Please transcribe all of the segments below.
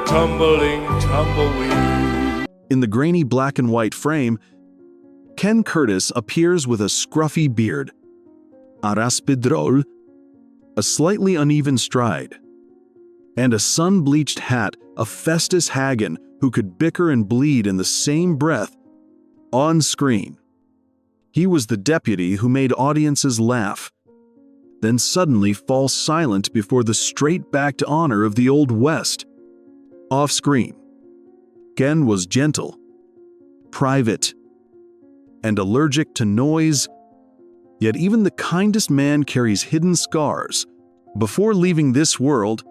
a tumbling tumbleweed. In the grainy black and white frame, Ken Curtis appears with a scruffy beard, a raspy droll, a slightly uneven stride, and a sun-bleached hat of Festus Haggen who could bicker and bleed in the same breath on screen. He was the deputy who made audiences laugh, then suddenly fall silent before the straight-backed honor of the Old West. Off-screen, Ken was gentle, private, and allergic to noise, yet even the kindest man carries hidden scars. Before leaving this world,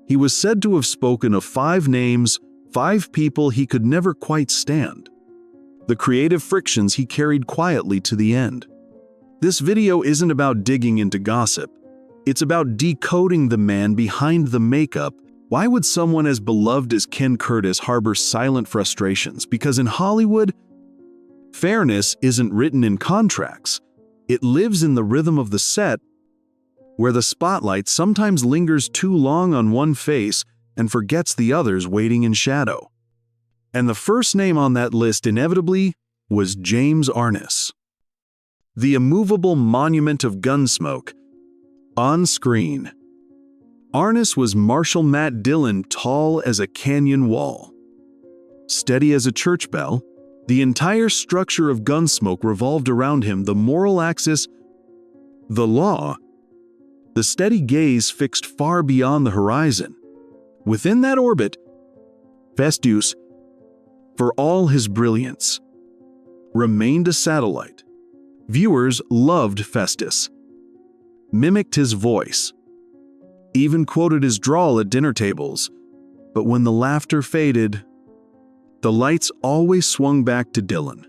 he was said to have spoken of 5 names, 5 people he could never quite stand. The creative frictions he carried quietly to the end. This video isn't about digging into gossip. It's about decoding the man behind the makeup. Why would someone as beloved as Ken Curtis harbor silent frustrations? Because in Hollywood, fairness isn't written in contracts. It lives in the rhythm of the set, where the spotlight sometimes lingers too long on one face and forgets the others waiting in shadow. And the first name on that list inevitably was James Arness, the immovable monument of Gunsmoke. On screen, Arness was Marshal Matt Dillon, tall as a canyon wall. Steady as a church bell, the entire structure of Gunsmoke revolved around him, the moral axis, the law, the steady gaze fixed far beyond the horizon. Within that orbit, Festus, for all his brilliance, remained a satellite. Viewers loved Festus, mimicked his voice, even quoted his drawl at dinner tables. But when the laughter faded, the lights always swung back to Dillon.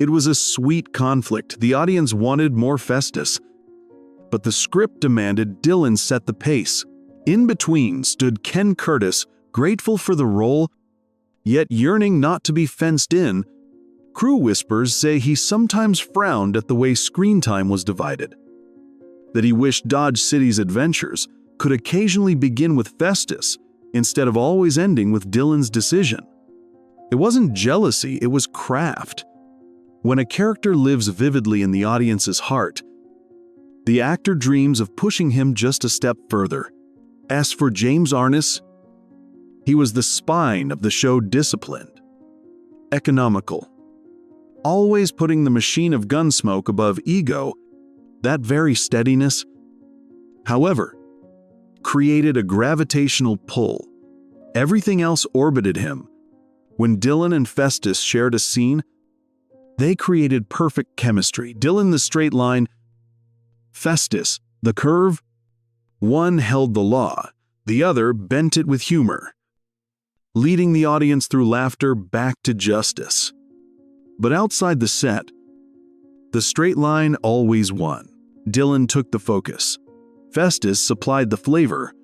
It was a sweet conflict. The audience wanted more Festus, but the script demanded Dillon set the pace. In between stood Ken Curtis, grateful for the role, yet yearning not to be fenced in. Crew whispers say he sometimes frowned at the way screen time was divided, that he wished Dodge City's adventures could occasionally begin with Festus instead of always ending with Dillon's decision. It wasn't jealousy, it was craft. When a character lives vividly in the audience's heart, the actor dreams of pushing him just a step further. As for James Arness, he was the spine of the show, disciplined, economical, always putting the machine of Gunsmoke above ego. That very steadiness, however, created a gravitational pull. Everything else orbited him. When Dillon and Festus shared a scene, they created perfect chemistry. Dillon the straight line, Festus the curve. One held the law, the other bent it with humor, leading the audience through laughter back to justice. But outside the set, the straight line always won. Dillon took the focus. Festus supplied the flavor.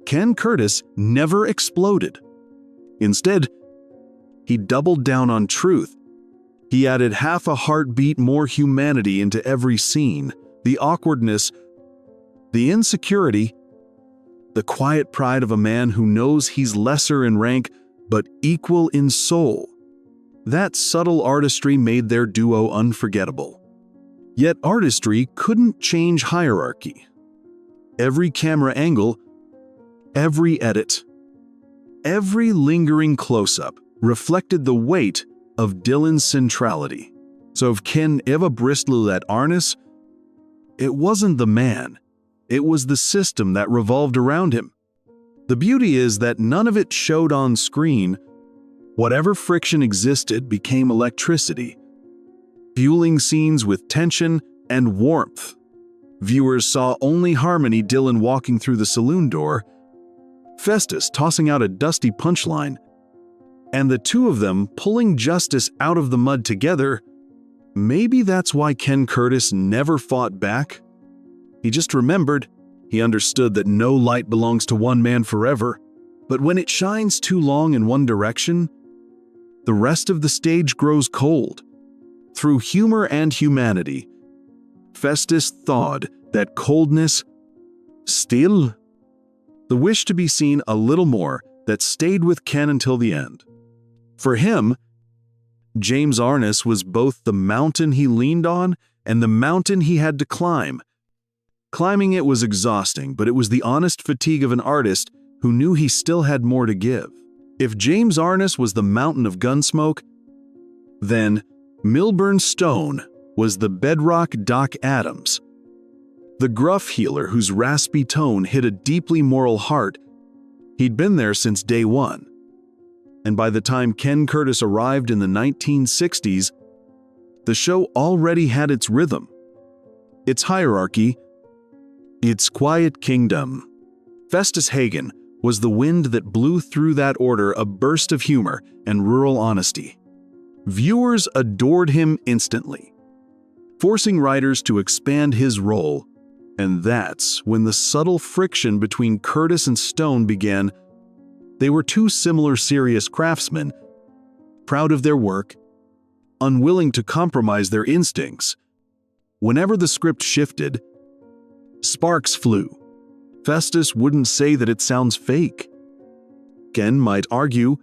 Ken Curtis never exploded. Instead, he doubled down on truth. He added half a heartbeat more humanity into every scene. The awkwardness, the insecurity, the quiet pride of a man who knows he's lesser in rank but equal in soul. That subtle artistry made their duo unforgettable. Yet artistry couldn't change hierarchy. Every camera angle, every edit, every lingering close-up reflected the weight of Dillon's centrality. So if Ken ever bristled at Arness, it wasn't the man, it was the system that revolved around him. The beauty is that none of it showed on screen. Whatever friction existed became electricity, fueling scenes with tension and warmth. Viewers saw only harmony: Dillon walking through the saloon door, Festus tossing out a dusty punchline, and the two of them pulling justice out of the mud together. Maybe that's why Ken Curtis never fought back. He just remembered. He understood that no light belongs to one man forever, but when it shines too long in one direction, the rest of the stage grows cold. Through humor and humanity, Festus thawed that coldness. Still, the wish to be seen a little more, that stayed with Ken until the end. For him, James Arness was both the mountain he leaned on and the mountain he had to climb. Climbing it was exhausting, but it was the honest fatigue of an artist who knew he still had more to give. If James Arness was the mountain of Gunsmoke, then Milburn Stone was the bedrock Doc Adams. The gruff healer whose raspy tone hit a deeply moral heart. He'd been there since day one. And by the time Ken Curtis arrived in the 1960s, the show already had its rhythm, its hierarchy, its quiet kingdom. Festus Haggen was the wind that blew through that order, a burst of humor and rural honesty. Viewers adored him instantly, forcing writers to expand his role. And that's when the subtle friction between Curtis and Stone began. They were two similar serious craftsmen, proud of their work, unwilling to compromise their instincts. Whenever the script shifted, sparks flew. Festus wouldn't say that it sounds fake. Ken might argue,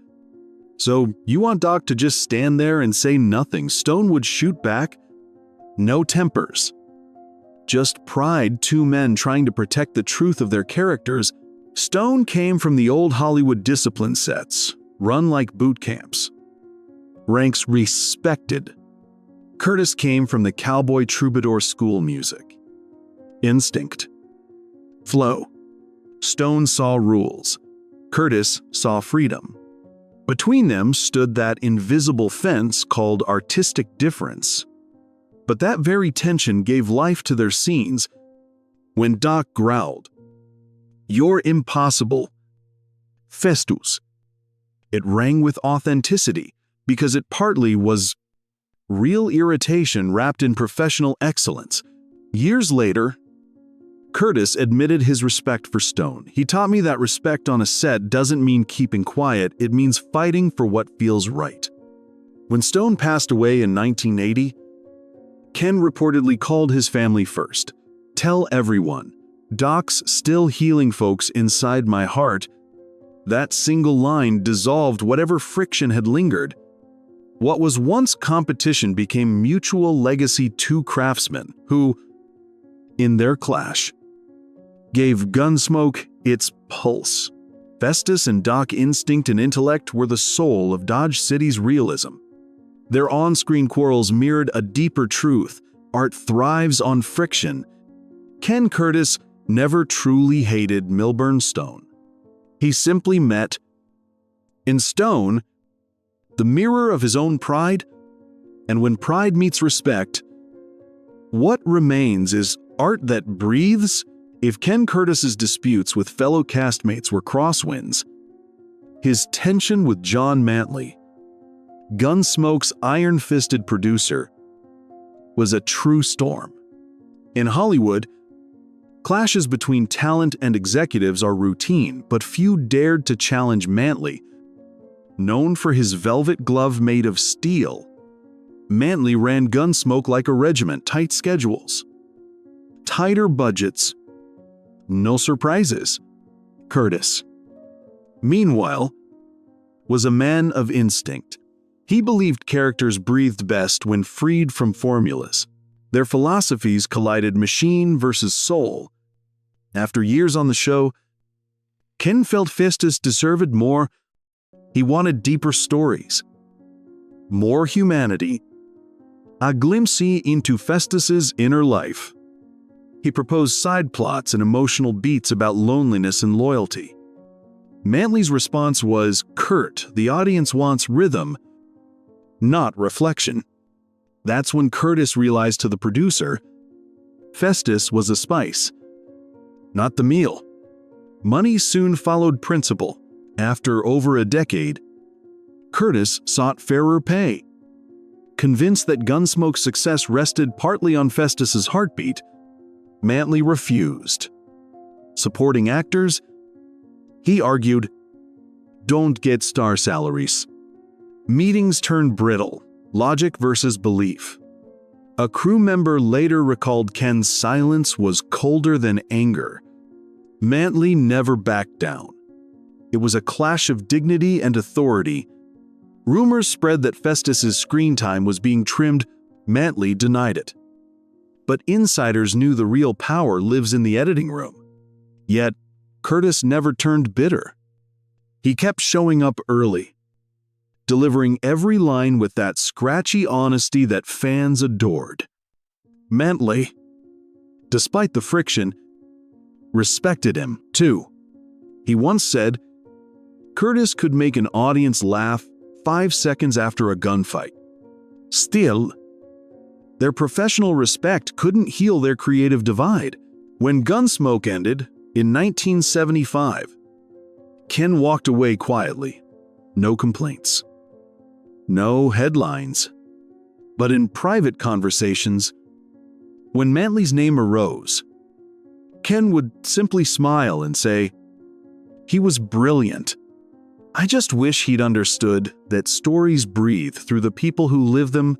"So you want Doc to just stand there and say nothing?" Stone would shoot back, "No tempers. Just pride, two men trying to protect the truth of their characters." Stone came from the old Hollywood discipline sets, run like boot camps. Ranks respected. Curtis came from the cowboy troubadour school music. Instinct. Flow. Stone saw rules. Curtis saw freedom. Between them stood that invisible fence called artistic difference. But that very tension gave life to their scenes. When Doc growled, "You're impossible, Festus," it rang with authenticity because it partly was real irritation wrapped in professional excellence. Years later, Curtis admitted his respect for Stone. "He taught me that respect on a set doesn't mean keeping quiet, it means fighting for what feels right." When Stone passed away in 1980, Ken reportedly called his family first. "Tell everyone, Doc's still healing folks inside my heart." That single line dissolved whatever friction had lingered. What was once competition became mutual legacy. Two craftsmen who, in their clash, gave Gunsmoke its pulse. Festus and Doc instinct and intellect were the soul of Dodge City's realism. Their on-screen quarrels mirrored a deeper truth: art thrives on friction. Ken Curtis never truly hated Milburn Stone. He simply met, in Stone, the mirror of his own pride. And when pride meets respect, what remains is art that breathes. If Ken Curtis's disputes with fellow castmates were crosswinds, his tension with John Mantley, Gunsmoke's iron-fisted producer, was a true storm. In Hollywood, clashes between talent and executives are routine, but few dared to challenge Mantley. Known for his velvet glove made of steel, Mantley ran Gunsmoke like a regiment. Tight schedules, tighter budgets, no surprises. Curtis, meanwhile, was a man of instinct. He believed characters breathed best when freed from formulas. Their philosophies collided, machine versus soul. After years on the show, Ken felt Festus deserved more. He wanted deeper stories, more humanity, a glimpse into Festus's inner life. He proposed side plots and emotional beats about loneliness and loyalty. Mantley's response was curt: "The audience wants rhythm, not reflection." That's when Curtis realized to the producer, Festus was a spice, not the meal. Money soon followed principle. After over a decade, Curtis sought fairer pay. Convinced that Gunsmoke's success rested partly on Festus's heartbeat, Mantley refused. Supporting actors, he argued, don't get star salaries. Meetings turned brittle, logic versus belief. A crew member later recalled Ken's silence was colder than anger. Mantley never backed down. It was a clash of dignity and authority. Rumors spread that Festus's screen time was being trimmed. Mantley denied it. But insiders knew the real power lives in the editing room. Yet, Curtis never turned bitter. He kept showing up early, delivering every line with that scratchy honesty that fans adored. Mantley, despite the friction, respected him, too. He once said, Curtis could make an audience laugh 5 seconds after a gunfight. Still, their professional respect couldn't heal their creative divide. When Gunsmoke ended in 1975, Ken walked away quietly. No complaints. No headlines. But in private conversations, when Mantley's name arose, Ken would simply smile and say, "He was brilliant. I just wish he'd understood that stories breathe through the people who live them.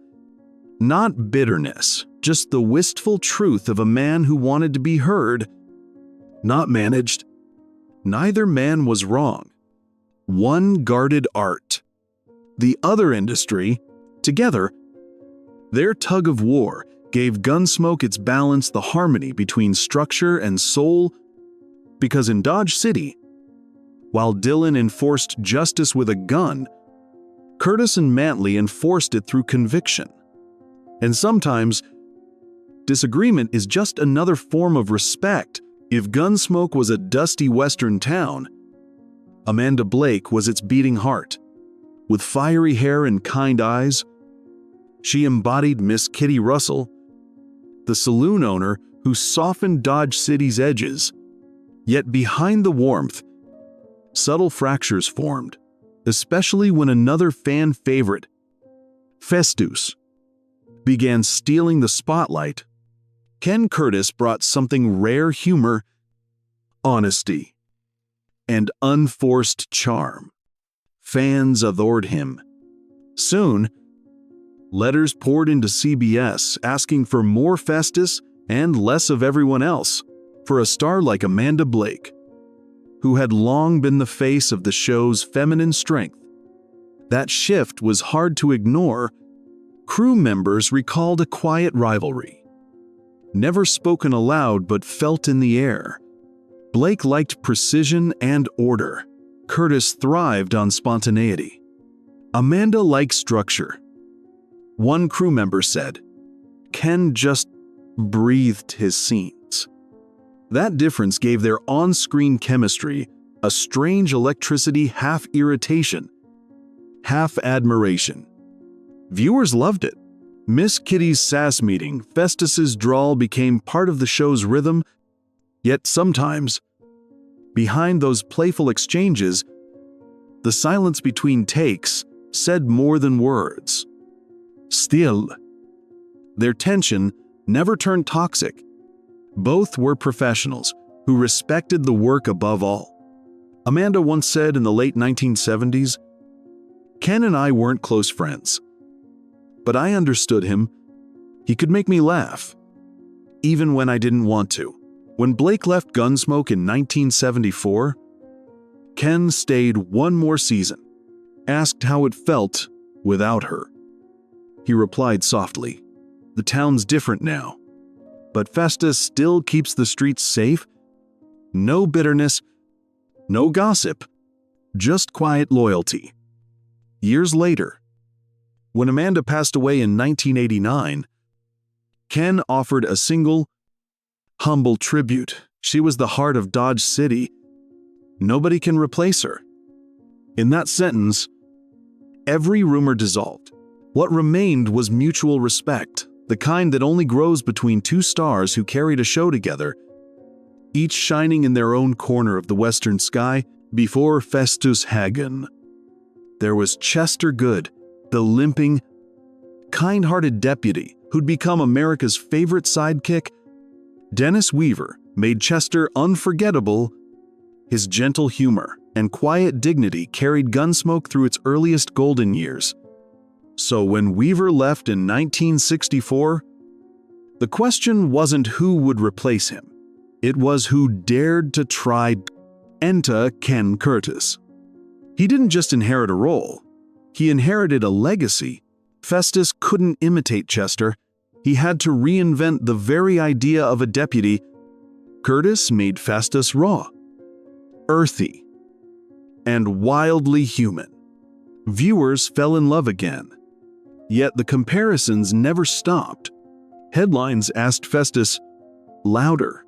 Not bitterness, just the wistful truth of a man who wanted to be heard, not managed." Neither man was wrong. One guarded art, the other industry. Together, their tug of war gave Gunsmoke its balance, the harmony between structure and soul. Because in Dodge City, while Dylan enforced justice with a gun, Curtis and Mantley enforced it through conviction. And sometimes, disagreement is just another form of respect. If Gunsmoke was a dusty western town, Amanda Blake was its beating heart. With fiery hair and kind eyes, she embodied Miss Kitty Russell, the saloon owner who softened Dodge City's edges. Yet behind the warmth, subtle fractures formed, especially when another fan favorite, Festus, began stealing the spotlight. Ken Curtis brought something rare: humor, honesty, and unforced charm. Fans adored him. Soon, letters poured into CBS asking for more Festus and less of everyone else. For a star like Amanda Blake, who had long been the face of the show's feminine strength, that shift was hard to ignore. Crew members recalled a quiet rivalry, never spoken aloud but felt in the air. Blake liked precision and order. Curtis thrived on spontaneity. Amanda liked structure. One crew member said, Ken just breathed his scenes. That difference gave their on-screen chemistry a strange electricity, half irritation, half admiration. Viewers loved it. Miss Kitty's sass meeting, Festus's drawl became part of the show's rhythm. Yet sometimes, behind those playful exchanges, the silence between takes said more than words. Still, their tension never turned toxic. Both were professionals who respected the work above all. Amanda once said in the late 1970s, Ken and I weren't close friends, but I understood him. He could make me laugh, even when I didn't want to. When Blake left Gunsmoke in 1974, Ken stayed one more season, asked how it felt without her. He replied softly, "The town's different now, but Festus still keeps the streets safe. No bitterness, no gossip, just quiet loyalty." Years later, when Amanda passed away in 1989, Ken offered a single, humble tribute. She was the heart of Dodge City. Nobody can replace her. In that sentence, every rumor dissolved. What remained was mutual respect, the kind that only grows between two stars who carried a show together, each shining in their own corner of the western sky. Before Festus Haggen, there was Chester Good, the limping, kind-hearted deputy who'd become America's favorite sidekick. Dennis Weaver made Chester unforgettable. His gentle humor and quiet dignity carried Gunsmoke through its earliest golden years. So when Weaver left in 1964, the question wasn't who would replace him. It was who dared to try. Enter Ken Curtis. He didn't just inherit a role, he inherited a legacy. Festus couldn't imitate Chester. He had to reinvent the very idea of a deputy. Curtis made Festus raw, earthy, and wildly human. Viewers fell in love again. Yet the comparisons never stopped. Headlines asked Festus, louder.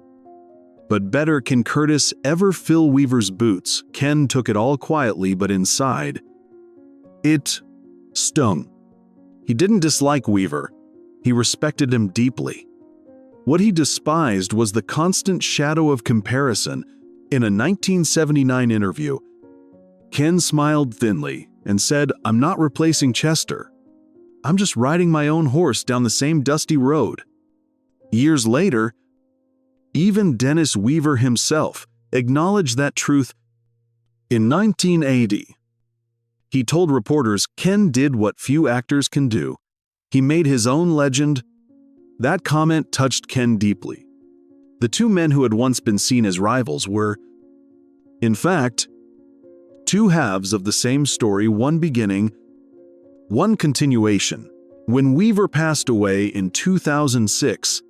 But better can Curtis ever fill Weaver's boots? Ken took it all quietly, but inside, it stung. He didn't dislike Weaver. He respected him deeply. What he despised was the constant shadow of comparison. In a 1979 interview, Ken smiled thinly and said, "I'm not replacing Chester. I'm just riding my own horse down the same dusty road." Years later, even Dennis Weaver himself acknowledged that truth. In 1980, he told reporters Ken did what few actors can do. He made his own legend. That comment touched Ken deeply. The two men who had once been seen as rivals were, in fact, two halves of the same story, one beginning, one continuation. When Weaver passed away in 2006,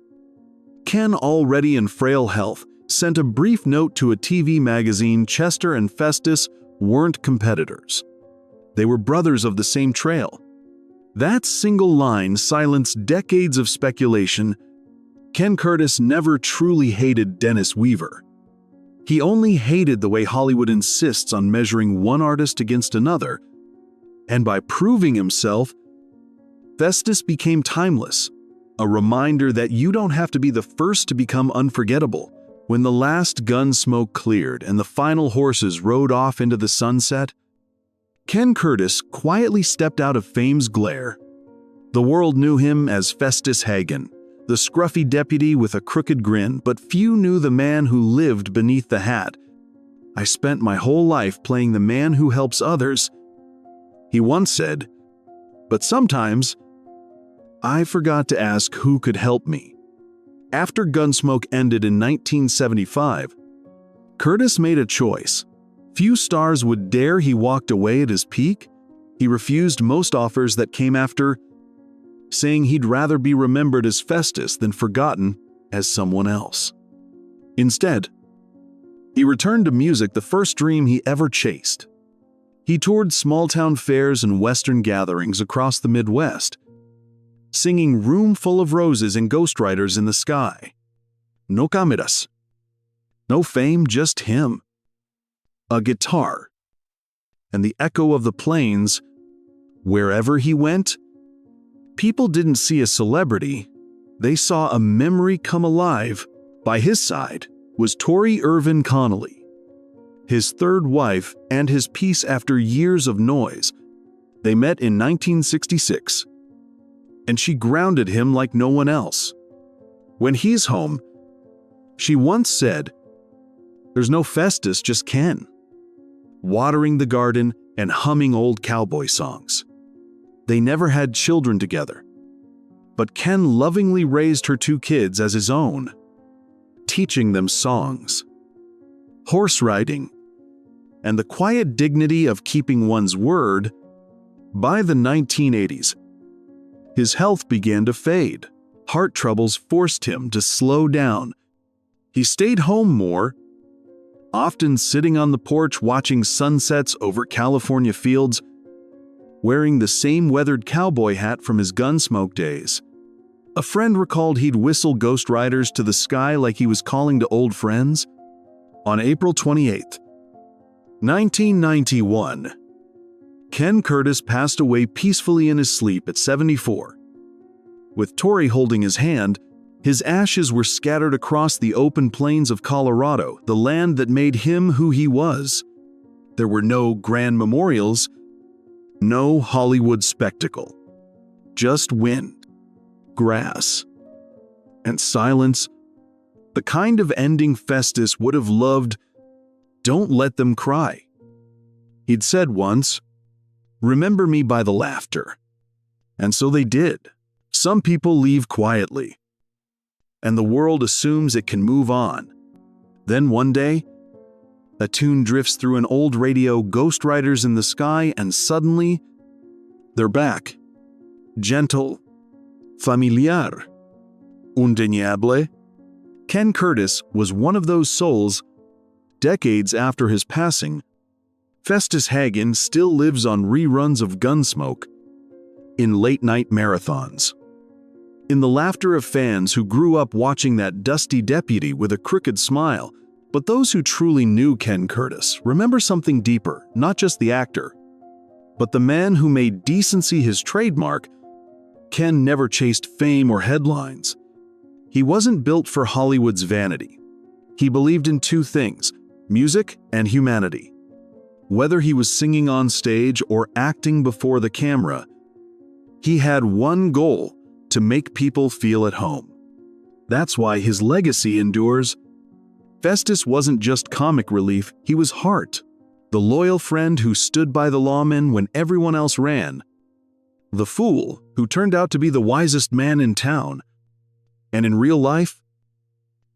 Ken, already in frail health, sent a brief note to a TV magazine. Chester and Festus weren't competitors. They were brothers of the same trail. That single line silenced decades of speculation. Ken Curtis never truly hated Dennis Weaver. He only hated the way Hollywood insists on measuring one artist against another. And by proving himself, Festus became timeless, a reminder that you don't have to be the first to become unforgettable. When the last Gunsmoke cleared and the final horses rode off into the sunset, Ken Curtis quietly stepped out of fame's glare. The world knew him as Festus Haggen, the scruffy deputy with a crooked grin, but few knew the man who lived beneath the hat. "I spent my whole life playing the man who helps others," he once said, "but sometimes I forgot to ask who could help me." After Gunsmoke ended in 1975, Curtis made a choice. Few stars would dare. He walked away at his peak. He refused most offers that came after, saying he'd rather be remembered as Festus than forgotten as someone else. Instead, he returned to music, the first dream he ever chased. He toured small-town fairs and Western gatherings across the Midwest, singing "Room Full of Roses" and "Ghostwriters in the Sky." No cameras. No fame, just him. A guitar. And the echo of the plains. Wherever he went, people didn't see a celebrity. They saw a memory come alive. By his side was Tori Irvin Connolly, his third wife and his peace after years of noise. They met in 1966. And she grounded him like no one else. When he's home, she once said, "There's no Festus, just Ken," watering the garden and humming old cowboy songs. They never had children together, but Ken lovingly raised her two kids as his own, teaching them songs, horse riding, and the quiet dignity of keeping one's word. By the 1980s, his health began to fade. Heart troubles forced him to slow down. He stayed home more, often sitting on the porch watching sunsets over California fields, wearing the same weathered cowboy hat from his Gunsmoke days. A friend recalled he'd whistle "Ghost Riders" to the sky like he was calling to old friends. On April 28, 1991, Ken Curtis passed away peacefully in his sleep at 74. With Tori holding his hand, his ashes were scattered across the open plains of Colorado, the land that made him who he was. There were no grand memorials, no Hollywood spectacle. Just wind, grass, and silence. The kind of ending Festus would have loved. Don't let them cry. He'd said once, "Remember me by the laughter." And so they did. Some people leave quietly, and the world assumes it can move on. Then one day, A tune drifts through an old radio, Ghost Riders in the Sky, and suddenly, they're back. Gentle, familiar, undeniable. Ken Curtis was one of those souls. Decades after his passing, Festus Haggen still lives on reruns of Gunsmoke, in late-night marathons, in the laughter of fans who grew up watching that dusty deputy with a crooked smile. But those who truly knew Ken Curtis remember something deeper, not just the actor, but the man who made decency his trademark. Ken never chased fame or headlines. He wasn't built for Hollywood's vanity. He believed in two things: music and humanity. Whether he was singing on stage or acting before the camera, he had one goal: to make people feel at home. That's why his legacy endures. Festus wasn't just comic relief, he was heart. The loyal friend who stood by the lawmen when everyone else ran. The fool who turned out to be the wisest man in town. And in real life,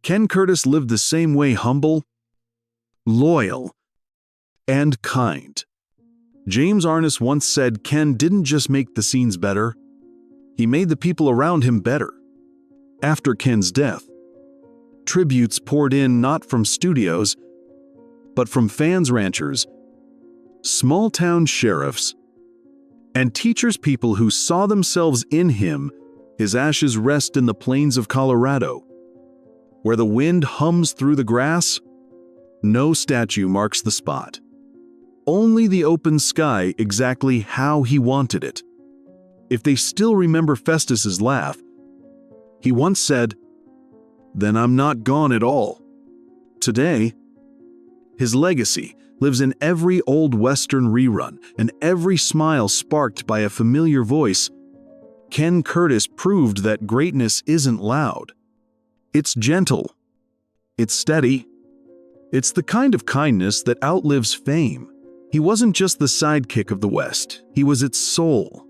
Ken Curtis lived the same way: humble, loyal, and kind. James Arness once said Ken didn't just make the scenes better, he made the people around him better. After Ken's death, tributes poured in, not from studios, but from fans, ranchers, small-town sheriffs, and teachers, people who saw themselves in him. His ashes rest in the plains of Colorado, where the wind hums through the grass. No statue marks the spot. Only the open sky, exactly how he wanted it. If they still remember Festus's laugh, he once said, "Then I'm not gone at all." Today, his legacy lives in every old Western rerun and every smile sparked by a familiar voice. Ken Curtis proved that greatness isn't loud. It's gentle. It's steady. It's the kind of kindness that outlives fame. He wasn't just the sidekick of the West. He was its soul.